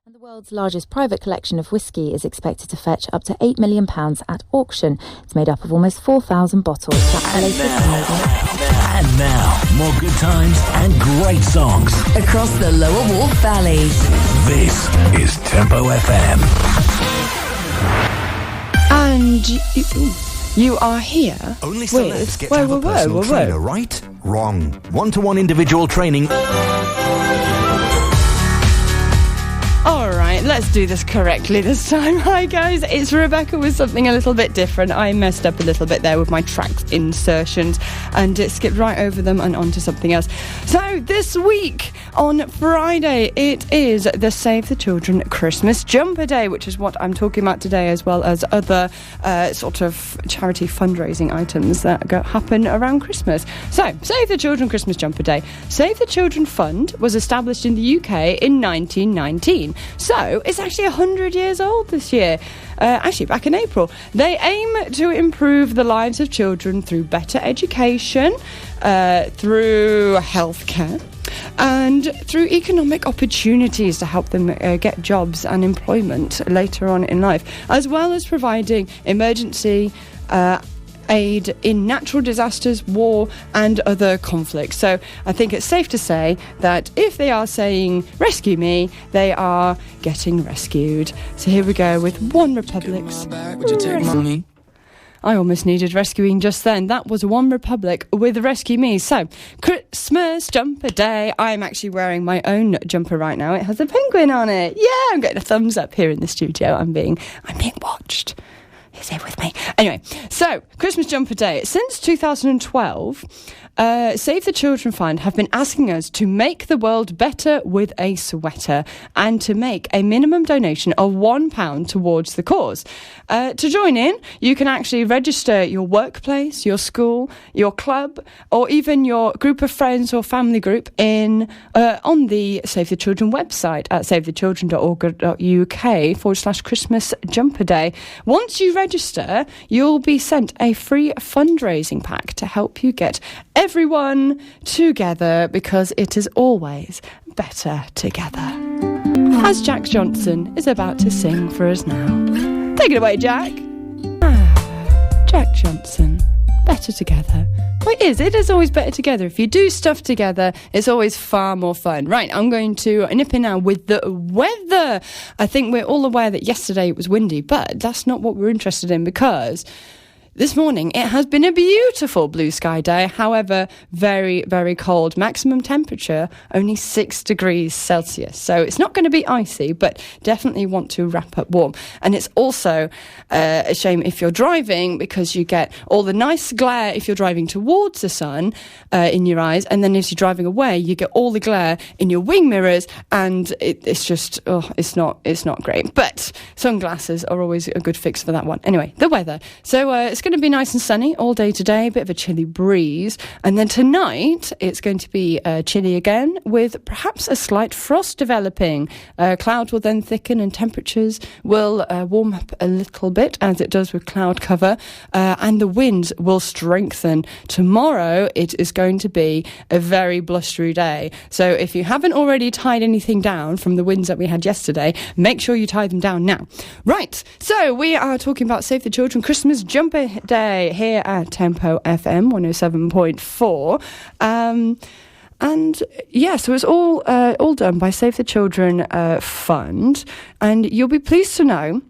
And the world's largest private collection of whiskey is expected to fetch up to £8 million at auction. It's made up of almost 4,000 bottles. And now, more good times and great songs across the Lower Wolf Valley. This is Tempo FM. And you are here. Only celebs get to have a personal trainer, right? Wrong. One-to-one individual training. Alright, let's do this correctly this time. Hi guys, it's Rebecca with something a little bit different. I messed up a little bit there with my tracks insertions and it skipped right over them and onto something else. So this week on Friday, it is the Save the Children Christmas Jumper Day, which is what I'm talking about today, as well as other sort of charity fundraising items that happen around Christmas. So, Save the Children Christmas Jumper Day. Save the Children Fund was established in the UK in 1919. So, it's actually 100 years old this year. Actually, back in April. They aim to improve the lives of children through better education, through healthcare, and through economic opportunities to help them get jobs and employment later on in life, as well as providing emergency aid in natural disasters, war and other conflicts. So I think it's safe to say that if they are saying rescue me, they are getting rescued. So here we go with One Republic's I almost needed rescuing just then. That was One Republic with Rescue Me. So, Christmas Jumper Day. I'm actually wearing my own jumper right now. It has a penguin on it. Yeah, I'm getting a thumbs up here in the studio. I'm being watched. Is here with me. Anyway, so Christmas Jumper Day. Since 2012, Save the Children Fund have been asking us to make the world better with a sweater and to make a minimum donation of £1 towards the cause. To join in, you can actually register your workplace, your school, your club, or even your group of friends or family group on the Save the Children website at savethechildren.org.uk/Christmas Jumper Day. Once you register, you'll be sent a free fundraising pack to help you get everyone together, because it is always better together. As Jack Johnson is about to sing for us now. Take it away, Jack. Jack Johnson. Better together. Well, it is always better together. If you do stuff together, it's always far more fun. Right, I'm going to nip in now with the weather. I think we're all aware that yesterday it was windy, but that's not what we're interested in, because this morning, it has been a beautiful blue sky day. However, very, very cold. Maximum temperature, only 6 degrees Celsius. So it's not going to be icy, but definitely want to wrap up warm. And it's also a shame if you're driving, because you get all the nice glare if you're driving towards the sun in your eyes. And then as you're driving away, you get all the glare in your wing mirrors. And it's just, it's not great. But sunglasses are always a good fix for that one. Anyway, the weather. So it's going to be nice and sunny all day today, a bit of a chilly breeze, and then tonight it's going to be chilly again, with perhaps a slight frost developing. Clouds will then thicken and temperatures will warm up a little bit, as it does with cloud cover, and the winds will strengthen. Tomorrow it is going to be a very blustery day, so if you haven't already tied anything down from the winds that we had yesterday, make sure you tie them down now. Right, so we are talking about Save the Children Christmas Jumper Day here at Tempo FM 107.4. And yeah, so it's all done by Save the Children Fund, and you'll be pleased to know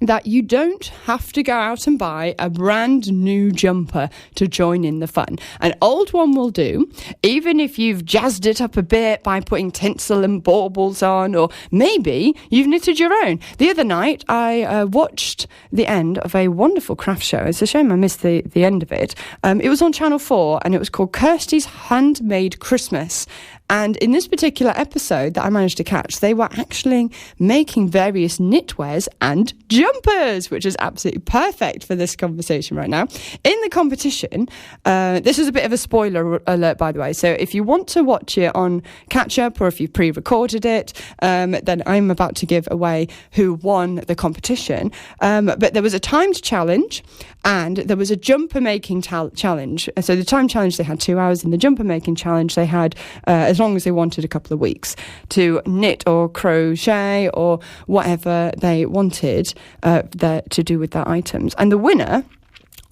that you don't have to go out and buy a brand new jumper to join in the fun. An old one will do, even if you've jazzed it up a bit by putting tinsel and baubles on, or maybe you've knitted your own. The other night, I watched the end of a wonderful craft show. It's a shame I missed the end of it. It was on Channel 4, and it was called Kirsty's Handmade Christmas. And in this particular episode that I managed to catch, they were actually making various knitwears and jumpers, which is absolutely perfect for this conversation right now. In the competition, this is a bit of a spoiler alert, by the way. So if you want to watch it on catch up, or if you pre-recorded it, then I'm about to give away who won the competition. But there was a timed challenge, and there was a jumper making challenge. So the time challenge, they had 2 hours. In the jumper making challenge, they had as as long as they wanted a couple of weeks to knit or crochet or whatever they wanted to do with their items. And the winner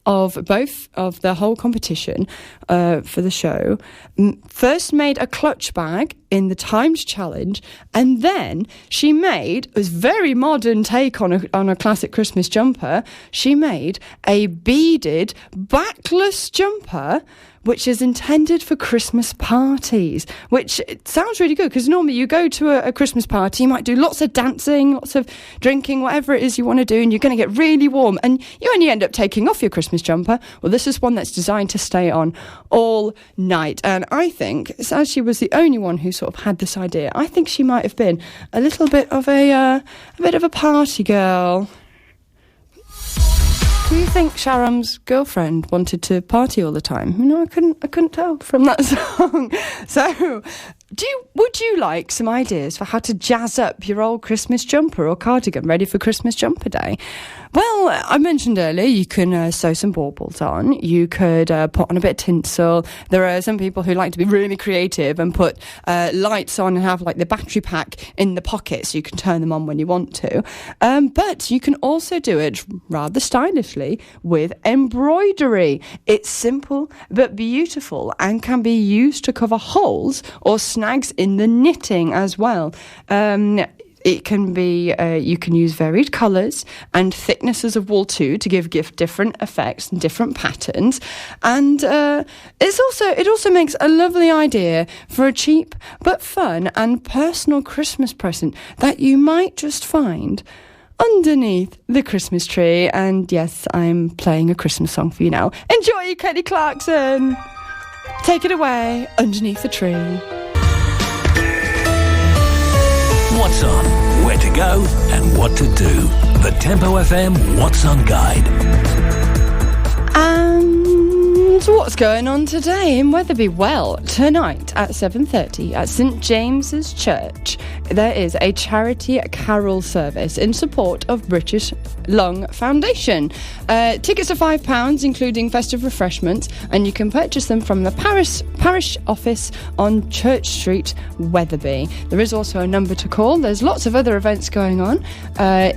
of both of the whole competition for the show first made a clutch bag in the Times Challenge, and then she made a very modern take on a classic Christmas jumper. She made a beaded backless jumper which is intended for Christmas parties, which it sounds really good, because normally you go to a Christmas party, you might do lots of dancing, lots of drinking, whatever it is you want to do, and you're going to get really warm, and you only end up taking off your Christmas jumper. Well, this is one that's designed to stay on all night, and I think, as she was the only one who sort of had this idea, I think she might have been a little bit of a party girl. Do you think Sharam's girlfriend wanted to party all the time? You know, I couldn't tell from that song. So, would you like some ideas for how to jazz up your old Christmas jumper or cardigan ready for Christmas jumper day? Well, I mentioned earlier you can sew some baubles on. You could put on a bit of tinsel. There are some people who like to be really creative and put lights on and have like the battery pack in the pocket so you can turn them on when you want to. But you can also do it rather stylishly with embroidery. It's simple but beautiful and can be used to cover holes or snags in the knitting as well. It can be, you can use varied colours and thicknesses of wool too to give different effects and different patterns. And it also makes a lovely idea for a cheap but fun and personal Christmas present that you might just find underneath the Christmas tree. And yes, I'm playing a Christmas song for you now. Enjoy, Kelly Clarkson. Take it away, Underneath the Tree. What's on, where to go, and what to do. The Tempo FM What's On Guide. And what's going on today in Wetherby? Well, tonight at 7:30 at St James's Church, there is a charity carol service in support of British Lung Foundation. Tickets are £5, including festive refreshments, and you can purchase them from the parish office on Church Street, Wetherby. There is also a number to call. There's lots of other events going on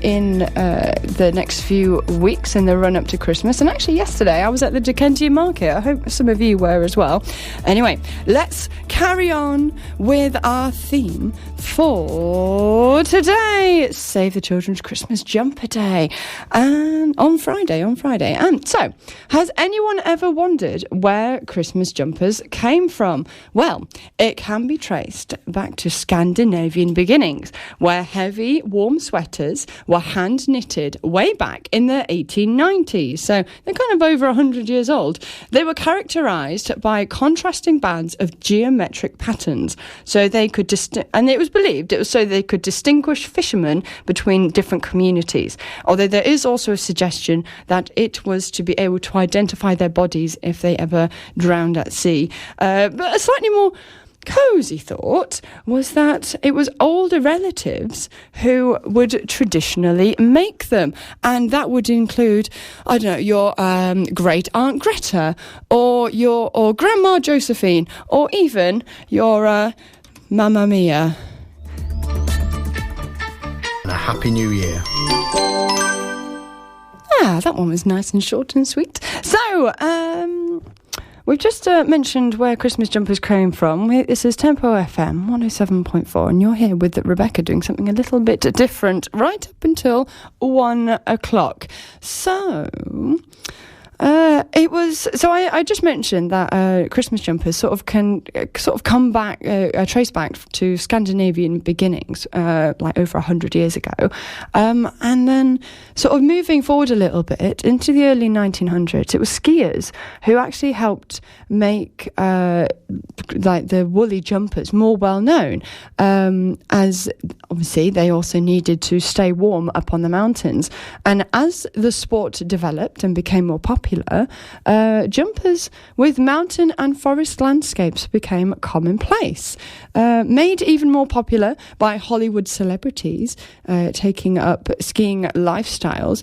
in the next few weeks in the run-up to Christmas. And actually yesterday I was at the Dickensian Market. I hope some of you were as well. Anyway, let's carry on with our theme for today. Save the Children's Christmas Jumper Day. And on Friday. And so, has anyone ever wondered where Christmas jumpers came from? Well, it can be traced back to Scandinavian beginnings, where heavy, warm sweaters were hand knitted way back in the 1890s. So they're kind of over 100 years old. They were characterised by contrasting bands of geometric patterns, so they could and it was believed it was so they could distinguish fishermen between different communities. Although there is also a suggestion that it was to be able to identify their bodies if they ever drowned at sea. But a slightly more cosy thought was that it was older relatives who would traditionally make them, and that would include, I don't know, your great aunt Greta, or Grandma Josephine, or even your Mamma Mia. And a Happy New Year. That one was nice and short and sweet. So, we've just mentioned where Christmas jumpers came from. This is Tempo FM 107.4, and you're here with Rebecca doing something a little bit different right up until 1 o'clock. So, I just mentioned that Christmas jumpers sort of come back, trace back to Scandinavian beginnings, like over 100 years ago, and then sort of moving forward a little bit into the early 1900s, it was skiers who actually helped make like the woolly jumpers more well known, as obviously they also needed to stay warm up on the mountains. And as the sport developed and became more popular, jumpers with mountain and forest landscapes became commonplace. Made even more popular by Hollywood celebrities taking up skiing lifestyles,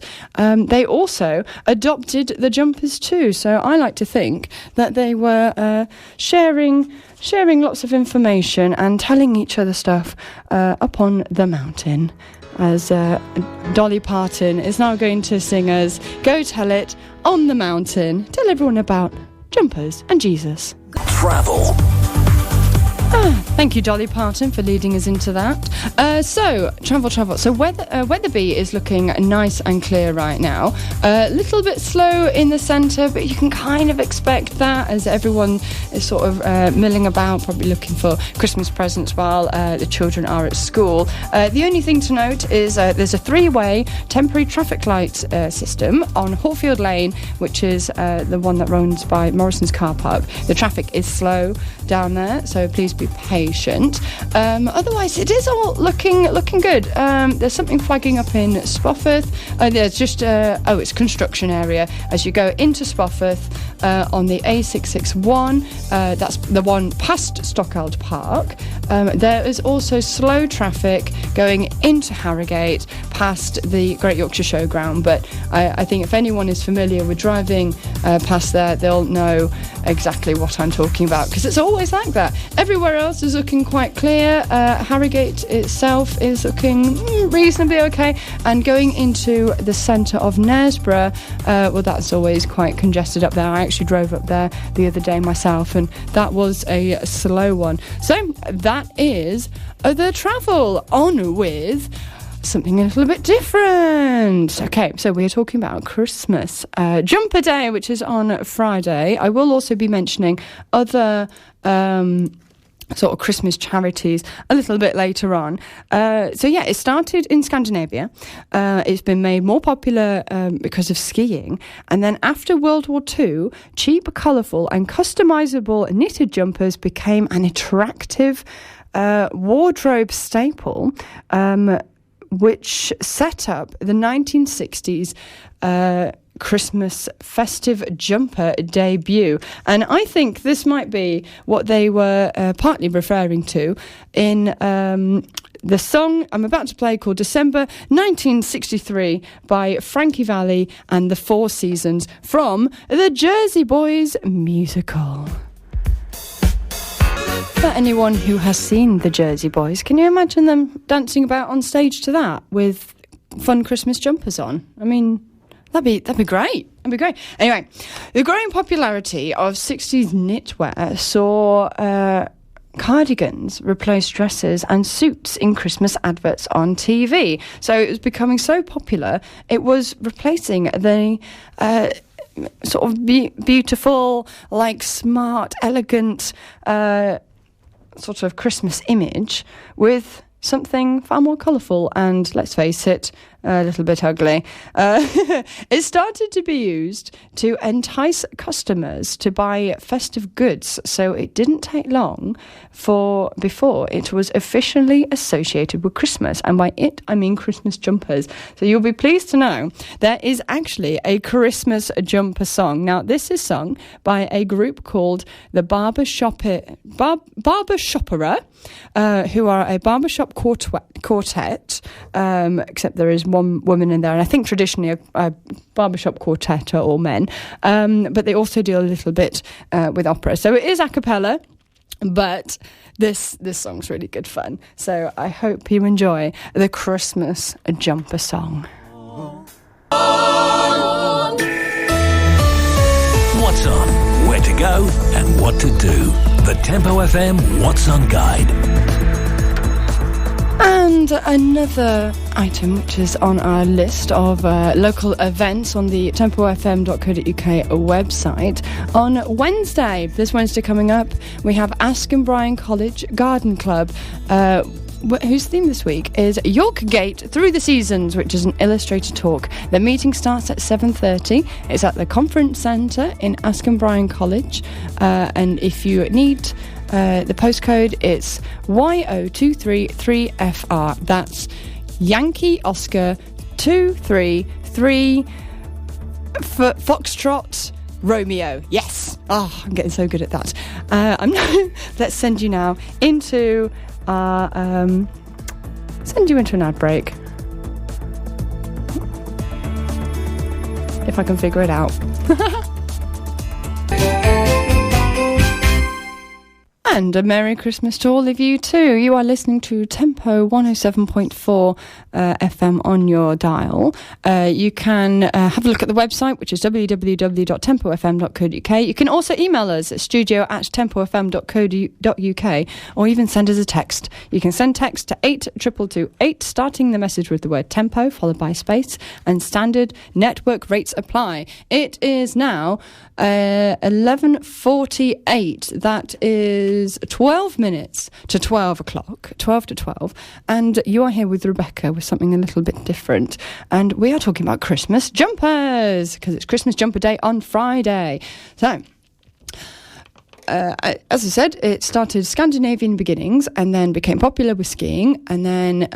they also adopted the jumpers too. So I like to think that they were sharing sharing lots of information and telling each other stuff up on the mountain. As Dolly Parton is now going to sing us Go Tell It on the Mountain. Tell everyone about jumpers and Jesus. Travel. Thank you, Dolly Parton, for leading us into that. So, travel. So, Wetherby is looking nice and clear right now. A little bit slow in the centre, but you can kind of expect that as everyone is sort of milling about, probably looking for Christmas presents while the children are at school. The only thing to note is there's a 3-way temporary traffic light system on Hallfield Lane, which is the one that runs by Morrison's car park. The traffic is slow down there, so please be patient. Otherwise, it is all looking good. There's something flagging up in Spofforth. There's just it's construction area as you go into Spofforth on the A661. That's the one past Stockeld Park. There is also slow traffic going into Harrogate past the Great Yorkshire Showground, but I think if anyone is familiar with driving past there, they'll know exactly what I'm talking about, because it's always like that. Everywhere else is looking quite clear. Harrogate itself is looking reasonably okay, and going into the centre of Knaresborough, well, that's always quite congested up there. I actually drove up there the other day myself, and that was a slow one. So that is the travel. On with something a little bit different. Okay, so we're talking about Christmas Jumper Day, which is on Friday. I will also be mentioning other sort of Christmas charities a little bit later on. So yeah, it started in Scandinavia. It's been made more popular because of skiing. And then after World War II, cheap, colourful and customisable knitted jumpers became an attractive wardrobe staple, which set up the 1960s Christmas festive jumper debut. And I think this might be what they were partly referring to in the song I'm about to play, called December 1963 by Frankie Valli and the Four Seasons from the Jersey Boys musical. For anyone who has seen the Jersey Boys, can you imagine them dancing about on stage to that with fun Christmas jumpers on? I mean, that'd be great. That'd be great. Anyway, the growing popularity of 60s knitwear saw cardigans replace dresses and suits in Christmas adverts on TV. So it was becoming so popular, it was replacing the sort of beautiful, like smart, elegant sort of Christmas image with something far more colourful and, let's face it, a little bit ugly. It started to be used to entice customers to buy festive goods, so it didn't take long before it was officially associated with Christmas, and by it I mean Christmas jumpers. So you'll be pleased to know there is actually a Christmas jumper song. Now, this is sung by a group called the Barbershopera, who are a barbershop quartet, except there is one woman in there, and I think traditionally a barbershop quartet are all men, but they also deal a little bit with opera. So it is a cappella, but this song's really good fun. So I hope you enjoy the Christmas jumper song. What's on, where to go and what to do. The Tempo FM What's On Guide. And another item which is on our list of local events on the tempofm.co.uk website. On Wednesday, this Wednesday coming up, we have Askham Bryan College Garden Club, whose theme this week is York Gate Through the Seasons, which is an illustrated talk. The meeting starts at 7:30. It's at the Conference Centre in Askham Bryan College, and if you need the postcode, it's YO233FR. That's Yankee Oscar 233 Foxtrot Romeo. Yes. Oh, I'm getting so good at that. Let's send you now into our send you into an ad break, if I can figure it out. And a Merry Christmas to all of you too. You are listening to Tempo 107.4 FM on your dial. You can have a look at the website, which is www.tempofm.co.uk. You can also email us at studio@tempofm.co.uk, or even send us a text. You can send text to 82228, starting the message with the word tempo, followed by space, and standard network rates apply. It is now 11:48. That is 12 minutes to 12 o'clock, 12 to 12, and you are here with Rebecca with something a little bit different, and we are talking about Christmas jumpers, because it's Christmas jumper day on Friday. So as I said, it started Scandinavian beginnings and then became popular with skiing, and then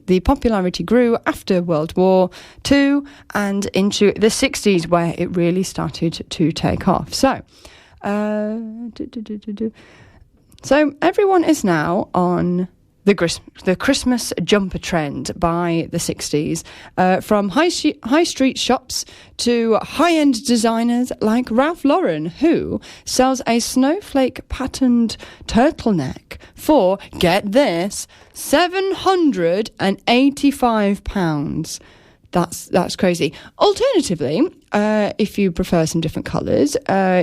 the popularity grew after World War II and into the 60s, where it really started to take off. So so everyone is now on the Christmas jumper trend by the 60s, from high street shops to high-end designers like Ralph Lauren, who sells a snowflake patterned turtleneck for, get this, £785. That's crazy. Alternatively, if you prefer some different colours,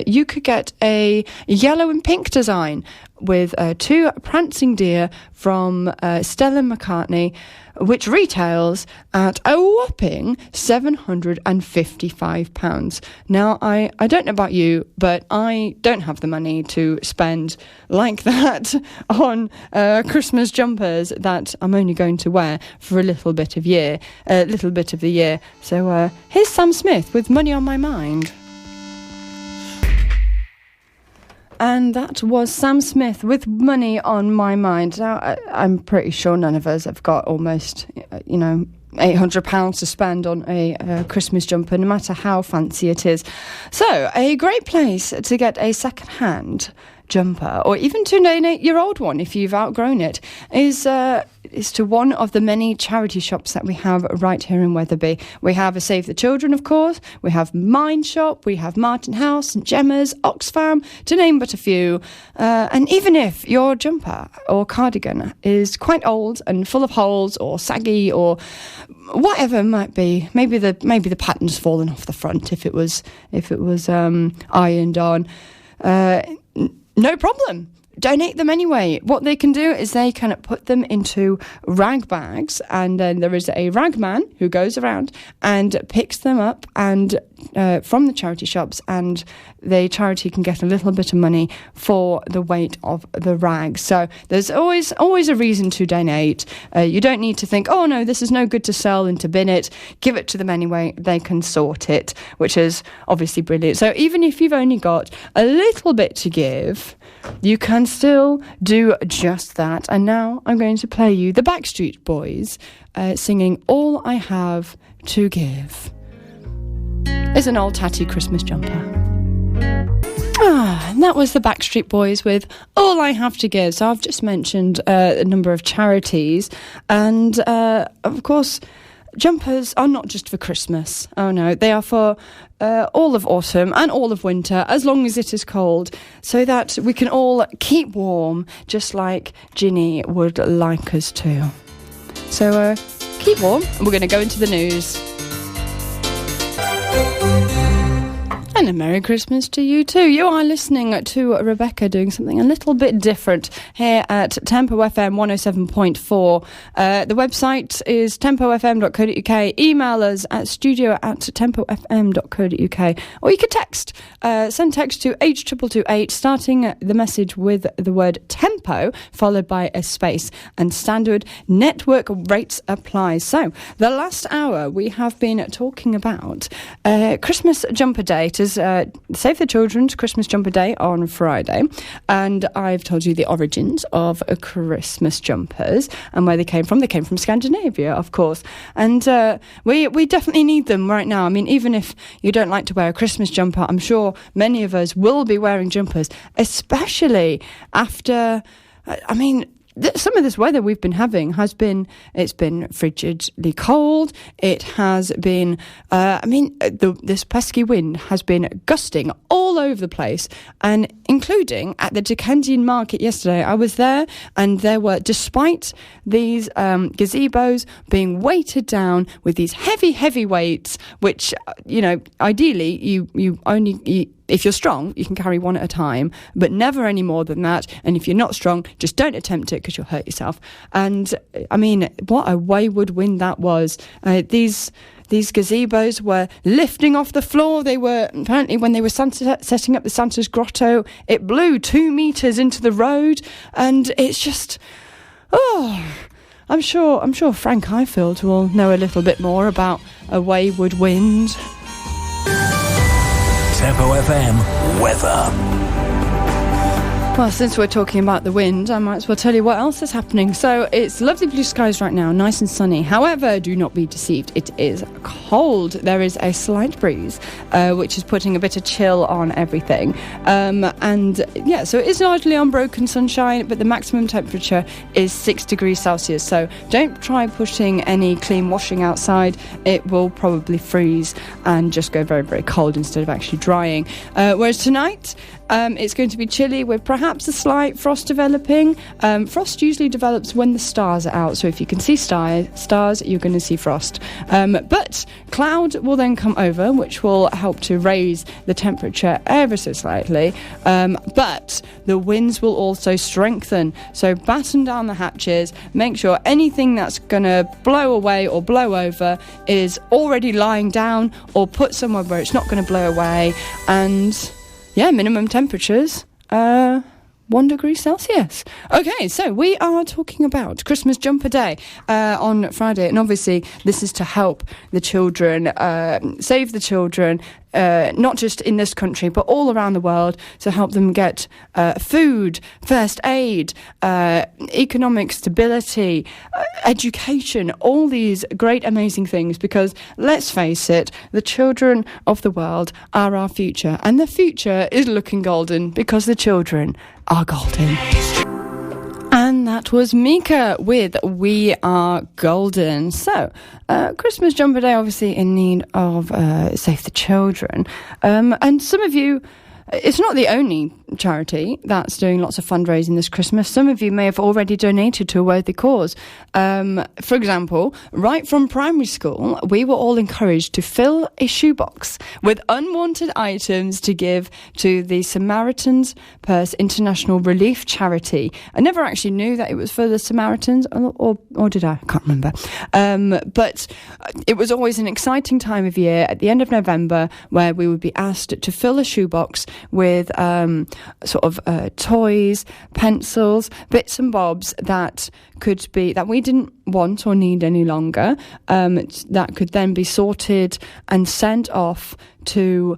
you could get a yellow and pink design with 2 prancing deer from Stella McCartney, which retails at a whopping £755. Now, I don't know about you, but I don't have the money to spend like that on Christmas jumpers that I'm only going to wear for a little bit of the year. So here's Sam Smith with Money on My Mind. And that was Sam Smith with Money on My Mind. Now, I'm pretty sure none of us have got almost, £800 to spend on a Christmas jumper, no matter how fancy it is. So, a great place to get a second-hand jumper, or even to donate your old one if you've outgrown it, is to one of the many charity shops that we have right here in Wetherby. We have a Save the Children, of course. We have Mind Shop. We have Martin House, St Gemma's, Oxfam, to name but a few. And even if your jumper or cardigan is quite old and full of holes or saggy or whatever it might be, maybe the pattern's fallen off the front if it was ironed on. No problem. Donate them anyway. What they can do is they can put them into rag bags, and then there is a rag man who goes around and picks them up and from the charity shops, and the charity can get a little bit of money for the weight of the rags. So there's always a reason to donate. You don't need to think, oh no, this is no good to sell and to bin it. Give it to them anyway. They can sort it, which is obviously brilliant. So even if you've only got a little bit to give, you can still do just that. And now I'm going to play you the Backstreet Boys singing All I Have to Give. It's an old tatty Christmas jumper. And that was the Backstreet Boys with All I Have to Give. So I've just mentioned a number of charities, and of course jumpers are not just for Christmas. Oh no, they are for all of autumn and all of winter, as long as it is cold, so that we can all keep warm, just like Jinny would like us to. So keep warm, and we're going to go into the news. And a Merry Christmas to you too. You are listening to Rebecca doing something a little bit different here at Tempo FM 107.4. The website is tempofm.co.uk. Email us at studio@tempofm.co.uk. Or you can text. Send text to 82228, starting the message with the word tempo, followed by a space. And standard network rates apply. So, the last hour we have been talking about Christmas jumper day. Save the Children's Christmas Jumper Day on Friday, and I've told you the origins of Christmas jumpers and where they came from. They came from Scandinavia, of course, and we definitely need them right now. I mean, even if you don't like to wear a Christmas jumper, I'm sure many of us will be wearing jumpers, especially after, some of this weather we've been having it's been frigidly cold. It has been, this pesky wind has been gusting all over the place, and including at the Dickensian market yesterday. I was there, and there were, despite these gazebos being weighted down with these heavy weights, which, ideally you only... If you're strong, you can carry one at a time, but never any more than that. And if you're not strong, just don't attempt it because you'll hurt yourself. And I mean, what a wayward wind that was. These gazebos were lifting off the floor. They were, apparently, when they were setting up the Santa's grotto, it blew 2 meters into the road. And it's just, I'm sure Frank Ifield will know a little bit more about a wayward wind. Tempo FM weather. Well, since we're talking about the wind, I might as well tell you what else is happening. So it's lovely blue skies right now, nice and sunny. However, do not be deceived. It is cold. There is a slight breeze, which is putting a bit of chill on everything. So it is largely unbroken sunshine, but the maximum temperature is 6 degrees Celsius. So don't try pushing any clean washing outside. It will probably freeze and just go very, very cold instead of actually drying. Whereas tonight, it's going to be chilly with perhaps a slight frost developing. Frost usually develops when the stars are out, so if you can see stars, you're going to see frost. But cloud will then come over, which will help to raise the temperature ever so slightly. But the winds will also strengthen, so batten down the hatches. Make sure anything that's going to blow away or blow over is already lying down or put somewhere where it's not going to blow away. And minimum temperatures, 1 degree Celsius. Okay, so we are talking about Christmas Jumper Day on Friday, and obviously this is to help the children, save the children, not just in this country but all around the world, to help them get food, first aid, economic stability, education, all these great amazing things, because let's face it, the children of the world are our future, and the future is looking golden because the children are golden. And that was Mika with We Are Golden. So, Christmas Jumper Day, obviously in need of Save the Children. And some of you, it's not the only charity that's doing lots of fundraising this Christmas. Some of you may have already donated to a worthy cause. For example, right from primary school, we were all encouraged to fill a shoebox with unwanted items to give to the Samaritan's Purse International Relief Charity. I never actually knew that it was for the Samaritans, or did I? I can't remember. But it was always an exciting time of year at the end of November where we would be asked to fill a shoebox with toys, pencils, bits and bobs that we didn't want or need any longer, that could then be sorted and sent off to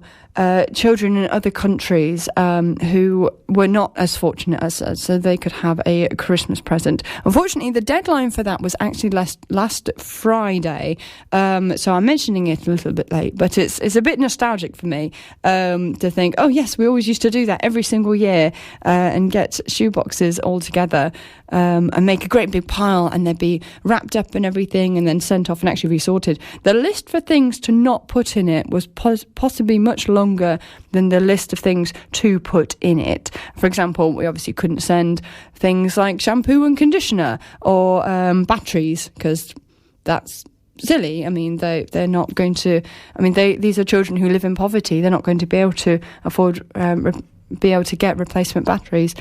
children in other countries who were not as fortunate as us, so they could have a Christmas present. Unfortunately, the deadline for that was actually last Friday, so I'm mentioning it a little bit late, but it's a bit nostalgic for me to think, oh yes, we always used to do that every single year, and get shoeboxes all together and make a great big pile, and they'd be wrapped up and everything and then sent off and actually resorted. The list for things to not put in it was possibly much longer than the list of things to put in it. For example, we obviously couldn't send things like shampoo and conditioner or batteries, because that's silly. I mean, they're not going to. I mean, these are children who live in poverty. They're not going to be able to afford to get replacement batteries.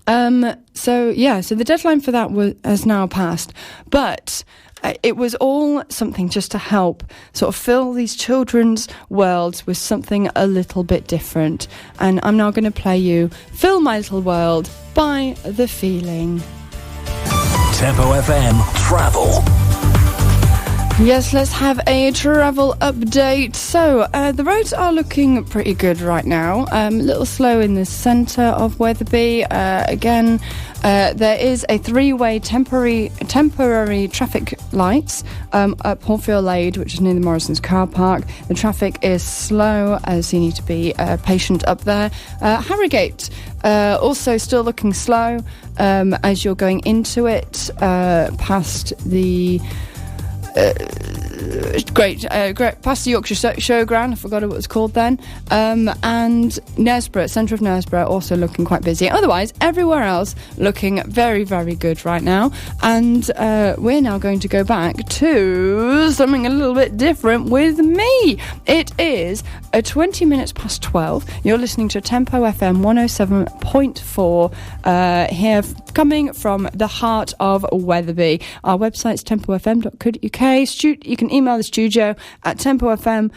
So the deadline for that has now passed, but it was all something just to help sort of fill these children's worlds with something a little bit different. And I'm now going to play you Fill My Little World by The Feeling. Tempo FM Travel. Yes, let's have a travel update. So, the roads are looking pretty good right now. A little slow in the centre of Wetherby. Again, There is a 3-way temporary traffic lights at Portfield Lade, which is near the Morrison's car park. The traffic is slow, so you need to be patient up there. Harrogate, also still looking slow as you're going into it, past the... great past the Yorkshire Showground. I forgot what it was called then. And Knaresborough, centre of Knaresborough, also looking quite busy. Otherwise, everywhere else looking very, very good right now. And we're now going to go back to something a little bit different with me. It is 20 minutes past 12. You're listening to Tempo FM 107.4 here, coming from the heart of Wetherby. Our website's tempofm.co.uk. You can email the studio at tempofm,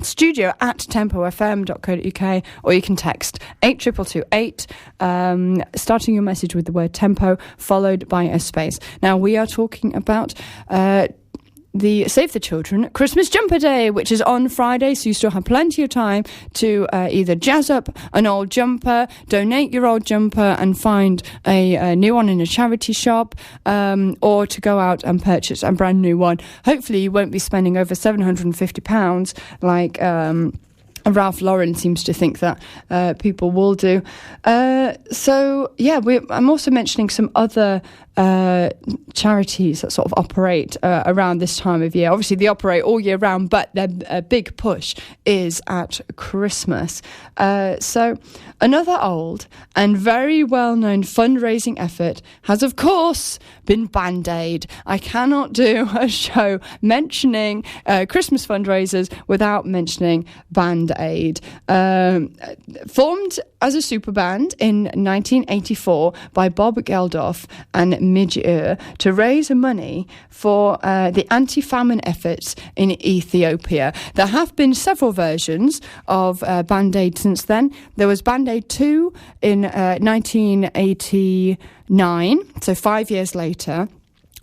studio at tempofm.co.uk, or you can text 82228, starting your message with the word tempo, followed by a space. Now, we are talking about the Save the Children Christmas Jumper Day, which is on Friday, so you still have plenty of time to either jazz up an old jumper, donate your old jumper and find a new one in a charity shop, or to go out and purchase a brand new one. Hopefully you won't be spending over £750 like Ralph Lauren seems to think that people will do. So yeah, I'm also mentioning some other charities that sort of operate around this time of year. Obviously, they operate all year round, but their big push is at Christmas. So another old and very well-known fundraising effort has, of course, been Band-Aid. I cannot do a show mentioning Christmas fundraisers without mentioning Band-Aid. Formed as a super band in 1984 by Bob Geldof and Midge to raise money for the anti-famine efforts in Ethiopia. There have been several versions of Band-Aid since then. There was Band-Aid 2 in 1989, so 5 years later,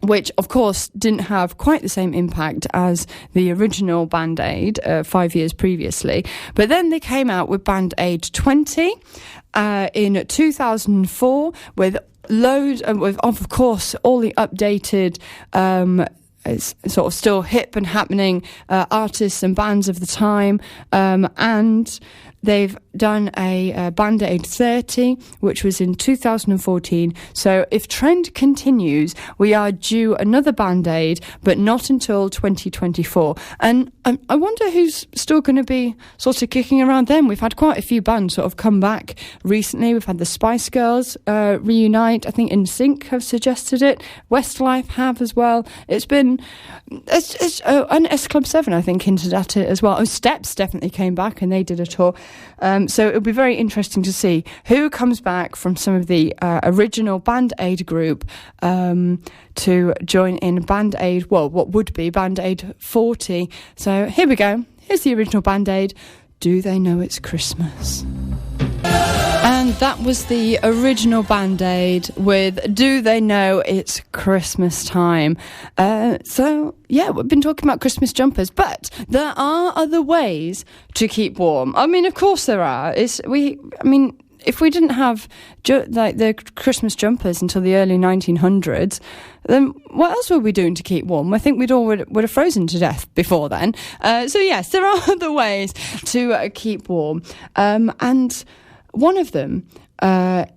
which, of course, didn't have quite the same impact as the original Band-Aid 5 years previously. But then they came out with Band-Aid 20 in 2004 with loads, with, of course, all the updated sort of still hip and happening artists and bands of the time, and they've done a Band-Aid 30, which was in 2014. So if trend continues, we are due another Band-Aid, but not until 2024. And I wonder who's still going to be sort of kicking around then. We've had quite a few bands sort of come back recently. We've had the Spice Girls reunite. I think NSYNC have suggested it. Westlife have as well. It's been... and S Club 7, I think, hinted at it as well. Oh, Steps definitely came back and they did a tour. So it'll be very interesting to see who comes back from some of the original Band-Aid group to join in Band-Aid, well, what would be Band-Aid 40. So here we go. Here's the original Band-Aid. Do They Know It's Christmas? And that was the original Band-Aid with Do They Know It's Christmas Time. So, yeah, we've been talking about Christmas jumpers, but there are other ways to keep warm. I mean, of course there are. If we didn't have like the Christmas jumpers until the early 1900s, then what else were we doing to keep warm? I think we'd all would have frozen to death before then. So, yes, there are other ways to keep warm. And one of them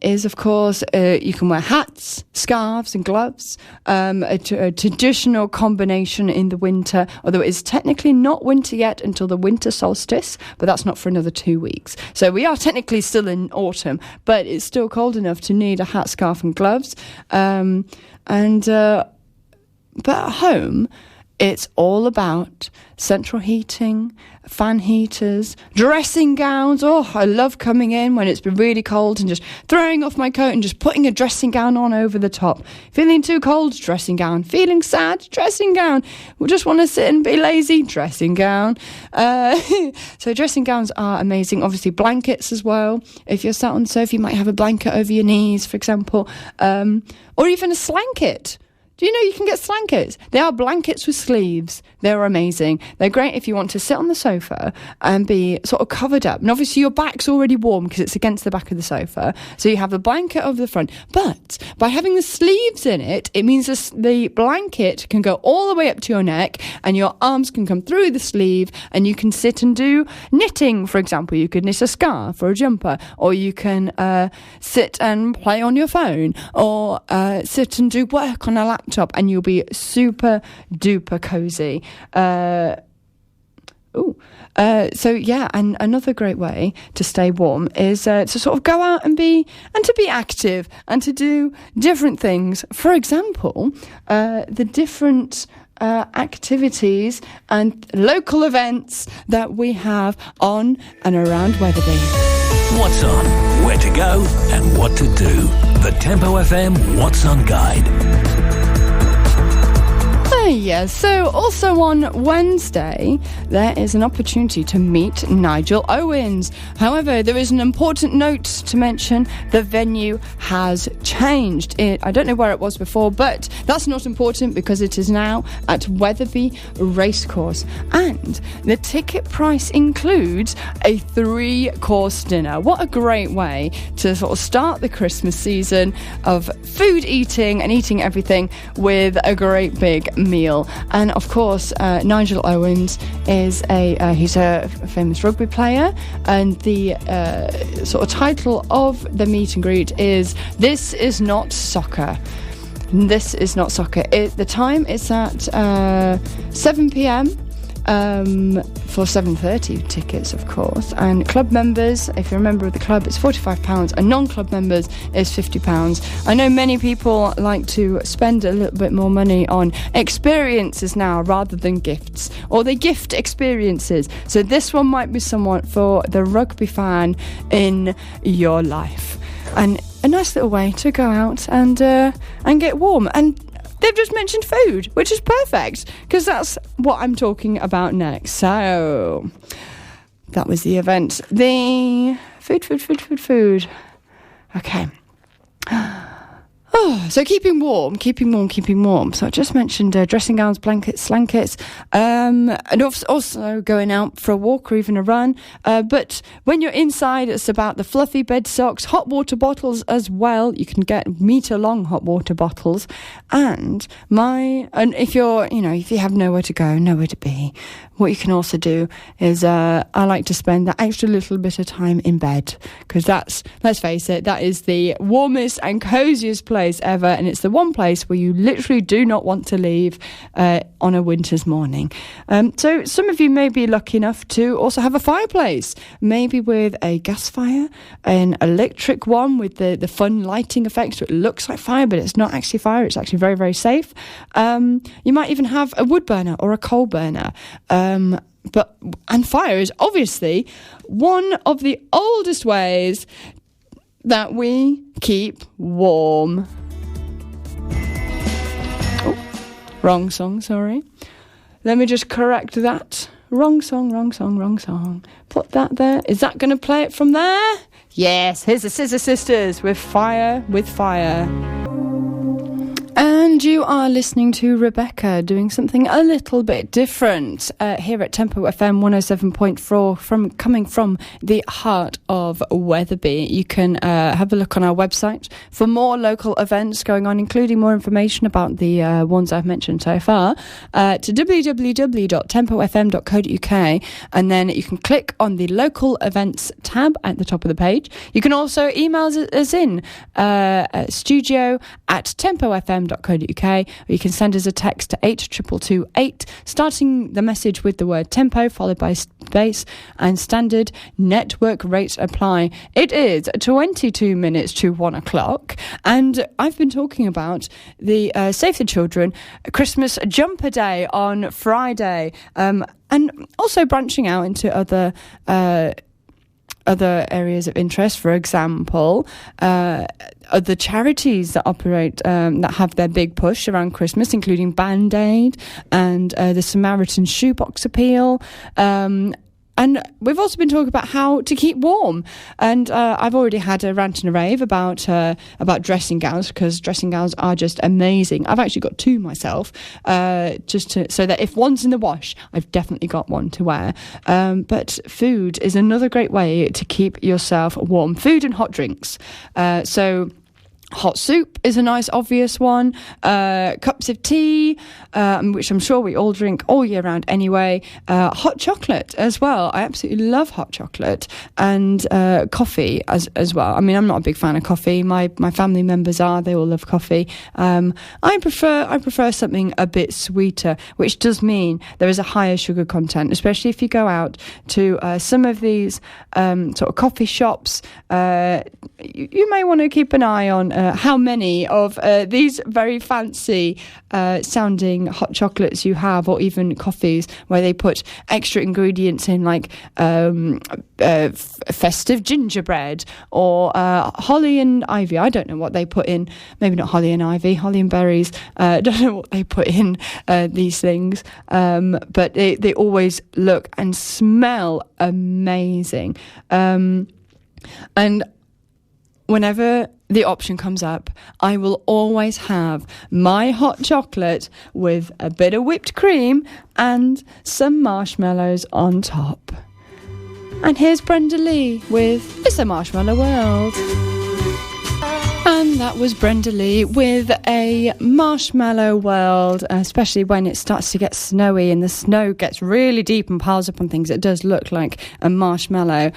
is, of course, you can wear hats, scarves and gloves, a traditional combination in the winter, although it is technically not winter yet until the winter solstice, but that's not for another 2 weeks. So we are technically still in autumn, but it's still cold enough to need a hat, scarf and gloves. But at home, it's all about central heating, fan heaters, dressing gowns. Oh, I love coming in when it's been really cold and just throwing off my coat and just putting a dressing gown on over the top. Feeling too cold, dressing gown. Feeling sad, dressing gown. We just want to sit and be lazy, dressing gown. So dressing gowns are amazing. Obviously blankets as well. If you're sat on the sofa, you might have a blanket over your knees, for example, or even a slanket. Do you know you can get slankets? They are blankets with sleeves. They're amazing. They're great if you want to sit on the sofa and be sort of covered up. And obviously your back's already warm because it's against the back of the sofa. So you have the blanket over the front. But by having the sleeves in it, it means the blanket can go all the way up to your neck and your arms can come through the sleeve and you can sit and do knitting, for example. You could knit a scarf or a jumper, or you can sit and play on your phone, or sit and do work on a laptop, and you'll be super duper cozy. So yeah, and another great way to stay warm is to sort of go out and be active and to do different things. For example, the different activities and local events that we have on and around Wetherby. What's on, where to go and what to do. The Tempo FM What's On Guide. Yes, so also on Wednesday, there is an opportunity to meet Nigel Owens. However, there is an important note to mention. The venue has changed. I don't know where it was before, but that's not important because it is now at Wetherby Racecourse. And the ticket price includes a 3-course dinner. What a great way to sort of start the Christmas season of food eating and eating everything with a great big meal. And of course, Nigel Owens is he's a famous rugby player, and the sort of title of the meet and greet is "This Is Not Soccer." This is not soccer. The time is at 7 p.m. For 7:30 tickets, of course, and club members, if you're a member of the club, it's £45, and non-club members is £50. I know many people like to spend a little bit more money on experiences now rather than gifts, or they gift experiences, so this one might be somewhat for the rugby fan in your life, and a nice little way to go out and get warm. And they've just mentioned food, which is perfect, because that's what I'm talking about next. So, that was the event. The food. Okay. So keeping warm. So I just mentioned dressing gowns, blankets, slankets, and also going out for a walk or even a run. But when you're inside, it's about the fluffy bed socks, hot water bottles as well. You can get metre-long hot water bottles. And if you have nowhere to go, nowhere to be, what you can also do is I like to spend that extra little bit of time in bed, because that's, let's face it, that is the warmest and coziest place ever, and it's the one place where you literally do not want to leave on a winter's morning. So some of you may be lucky enough to also have a fireplace, maybe with a gas fire, an electric one with the fun lighting effect, so it looks like fire, but it's not actually fire. It's actually very, very safe. You might even have a wood burner or a coal burner. And fire is obviously one of the oldest ways that we keep warm. Oh, wrong song, sorry. Let me just correct that. Wrong song. Put that there. Is that going to play it from there? Yes, here's the Scissor Sisters with Fire. And you are listening to Rebecca doing something a little bit different here at Tempo FM 107.4 coming from the heart of Wetherby. You can have a look on our website for more local events going on, including more information about the ones I've mentioned so far, to www.tempofm.co.uk, and then you can click on the local events tab at the top of the page. You can also email us in studio@tempofm.co.uk, or you can send us a text to 82228, starting the message with the word tempo followed by space, and standard network rates apply. It is 22 minutes to 1 o'clock, and I've been talking about the Save the Children Christmas Jumper Day on Friday, and also branching out into other areas of interest. For example, other charities that operate, that have their big push around Christmas, including Band-Aid and the Samaritan Shoebox Appeal, And we've also been talking about how to keep warm. And I've already had a rant and a rave about dressing gowns, because dressing gowns are just amazing. I've actually got two myself, so that if one's in the wash, I've definitely got one to wear. But food is another great way to keep yourself warm. Food and hot drinks. So hot soup is a nice obvious one. Cups of tea, which I'm sure we all drink all year round anyway. Hot chocolate as well. I absolutely love hot chocolate. And coffee as well. I mean, I'm not a big fan of coffee. My family members are. They all love coffee. I prefer something a bit sweeter, which does mean there is a higher sugar content, especially if you go out to some of these sort of coffee shops. You may want to keep an eye on how many of these very fancy sounding hot chocolates you have, or even coffees where they put extra ingredients in, like festive gingerbread or holly and ivy. I don't know what they put in. Maybe not holly and ivy, holly and berries. I don't know what they put in these things, but they always look and smell amazing. And whenever the option comes up, I will always have my hot chocolate with a bit of whipped cream and some marshmallows on top. And here's Brenda Lee with It's a Marshmallow World. And that was Brenda Lee with a Marshmallow World, especially when it starts to get snowy and the snow gets really deep and piles up on things. It does look like a marshmallow.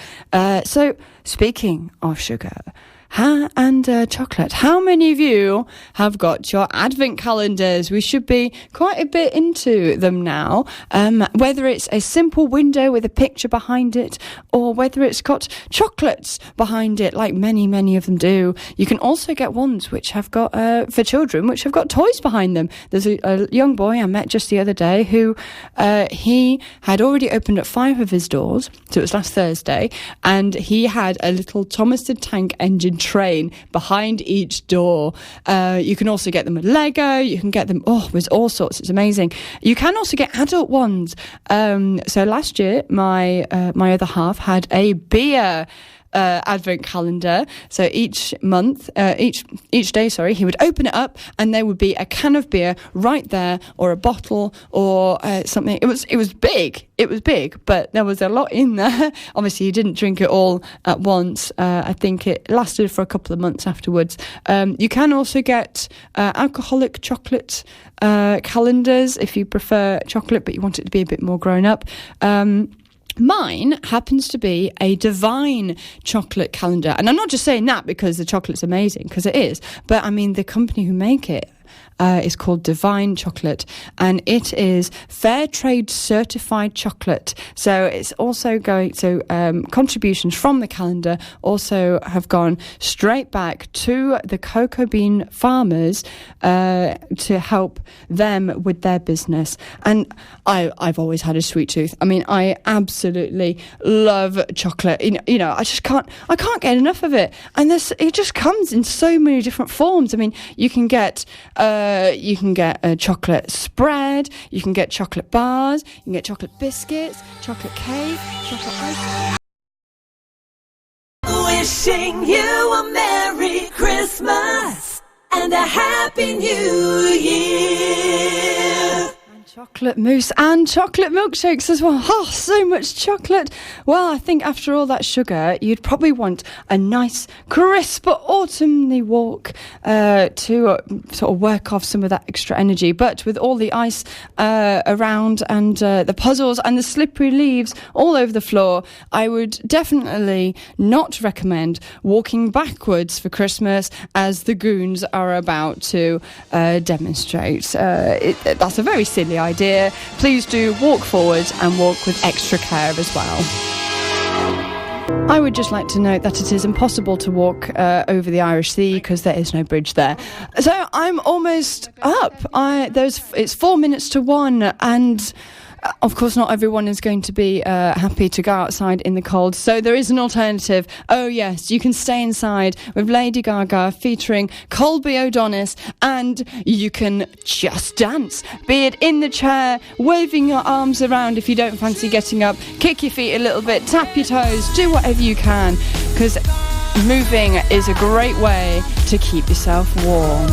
So speaking of sugar and chocolate, how many of you have got your advent calendars? We should be quite a bit into them now, whether it's a simple window with a picture behind it, or whether it's got chocolates behind it, like many of them do. You can also get ones which have got for children, which have got toys behind them. There's a young boy I met just the other day who he had already opened up 5 of his doors, so it was last Thursday, and he had a little Thomas the Tank Engine train behind each door. You can also get them with Lego. You can get them with all sorts. It's amazing. You can also get adult ones. So last year my other half had a beer advent calendar. So each day, he would open it up and there would be a can of beer right there, or a bottle, or something. It was big. It was big, but there was a lot in there. Obviously, he didn't drink it all at once. I think it lasted for a couple of months afterwards. You can also get alcoholic chocolate calendars if you prefer chocolate, but you want it to be a bit more grown up. Mine happens to be a Divine chocolate calendar. And I'm not just saying that because the chocolate's amazing, because it is. But I mean, the company who make it is called Divine Chocolate, and it is fair trade certified chocolate. So it's also going, contributions from the calendar also have gone straight back to the cocoa bean farmers to help them with their business. And I've always had a sweet tooth. I mean, I absolutely love chocolate. You know, I can't get enough of it. And it just comes in so many different forms. I mean, you can get a chocolate spread, you can get chocolate bars, you can get chocolate biscuits, chocolate cake, chocolate ice. Wishing you a Merry Christmas and a Happy New Year. Chocolate mousse and chocolate milkshakes as well. Oh, so much chocolate. Well, I think after all that sugar, you'd probably want a nice, crisp, autumnly walk to sort of work off some of that extra energy. But with all the ice around and the puzzles and the slippery leaves all over the floor, I would definitely not recommend walking backwards for Christmas as the goons are about to demonstrate. That's a very silly idea. Please do walk forwards and walk with extra care as well. I would just like to note that it is impossible to walk over the Irish Sea because there is no bridge there. So I'm almost up. It's 4 minutes to 1, and Of course, not everyone is going to be happy to go outside in the cold, so there is an alternative. Oh yes, you can stay inside with Lady Gaga featuring Colby O'Donis, and you can just dance, be it in the chair, waving your arms around if you don't fancy getting up, kick your feet a little bit, tap your toes, do whatever you can, because moving is a great way to keep yourself warm.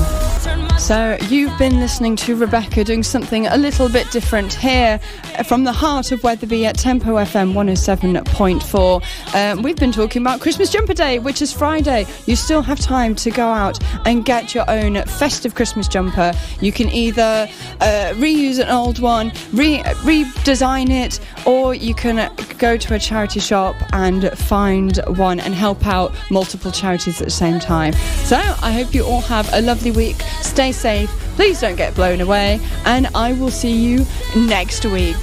So you've been listening to Rebecca doing something a little bit different here from the heart of Wetherby at Tempo FM 107.4. We've been talking about Christmas Jumper Day, which is Friday. You still have time to go out and get your own festive Christmas jumper. You can either reuse an old one, redesign it, or you can go to a charity shop and find one and help out multiple charities at the same time. So I hope you all have a lovely week. Stay safe, please don't get blown away, and I will see you next week.